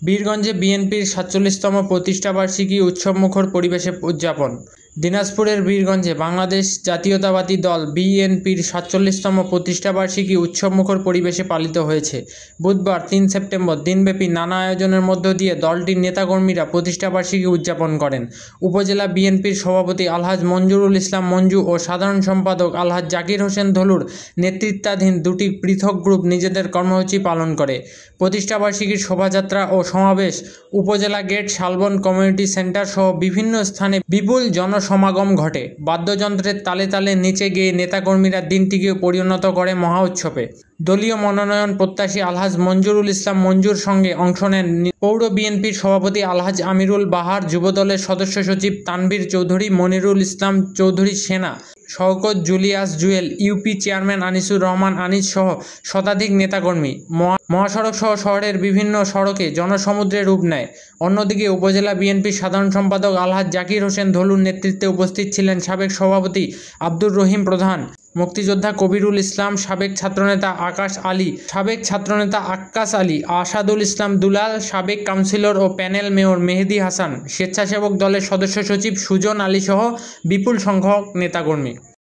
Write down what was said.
বীরগঞ্জে বিএনপির ৪৭তম প্রতিষ্ঠাবার্ষিকী উৎসবমুখর পরিবেশে উদযাপন। দিনাজপুরের বীরগঞ্জে বাংলাদেশ জাতীয়তাবাদী দল বিএনপির ৪৭তম প্রতিষ্ঠাবার্ষিকী উৎসবমুখর পরিবেশে পালিত হয়েছে। বুধবার ৩ সেপ্টেম্বর দিনব্যাপী নানা আয়োজনের মধ্য দিয়ে দলটির নেতাকর্মীরা প্রতিষ্ঠাবার্ষিকী উদযাপন করেন। উপজেলা বিএনপির সভাপতি আলহাজ মঞ্জুরুল ইসলাম মঞ্জু ও সাধারণ সম্পাদক আলহাজ জাকির হোসেন ধলুর নেতৃত্বাধীন দুটি পৃথক গ্রুপ নিজেদের কর্মসূচি পালন করে। প্রতিষ্ঠাবার্ষিকীর শোভাযাত্রা ও সমাবেশ উপজেলা গেট, শালবন কমিউনিটি সেন্টার সহ বিভিন্ন স্থানে বিপুল জনসমাগম ঘটে। বাদ্যযন্ত্রের তালে তালে নেচে গেয়ে নেতাকর্মীরা দিনটিকে পরিণত করে মহা উৎসবে। দলীয় মনোনয়ন প্রত্যাশী আলহাজ মঞ্জুরুল ইসলাম মঞ্জুর সঙ্গে অংশ নেন পৌর বিএনপির সভাপতি আলহাজ আমিরুল বাহার, যুবদলের সদস্য সচিব তানভীর চৌধুরী, মনিরুল ইসলাম চৌধুরী সেনা, Shawkat Julius Jewel, UP chairman Anisur Rahman Anis সহ শতাধিক নেতাকর্মী। মহাসড়ক সহ শহরের বিভিন্ন সড়কে জনসমুদ্রে রূপ নেয়। অন্যদিকে উপজেলা বিএনপির সাধারণ সম্পাদক আলহাজ জাকির হোসেন ধলুর নেতৃত্বে উপস্থিত ছিলেন সাবেক সভাপতি আব্দুর রহিম প্রধান, মুক্তিযোদ্ধা কবিরুল ইসলাম, সাবেক ছাত্রনেতা আক্কাস আলী, আসাদুল ইসলাম দুলাল, সাবেক কাউন্সিলর ও প্যানেল মেয়র মেহেদী হাসান, স্বেচ্ছাসেবক দলের সদস্য সচিব সুজন আলী সহ বিপুল সংখ্যক নেতাকর্মী।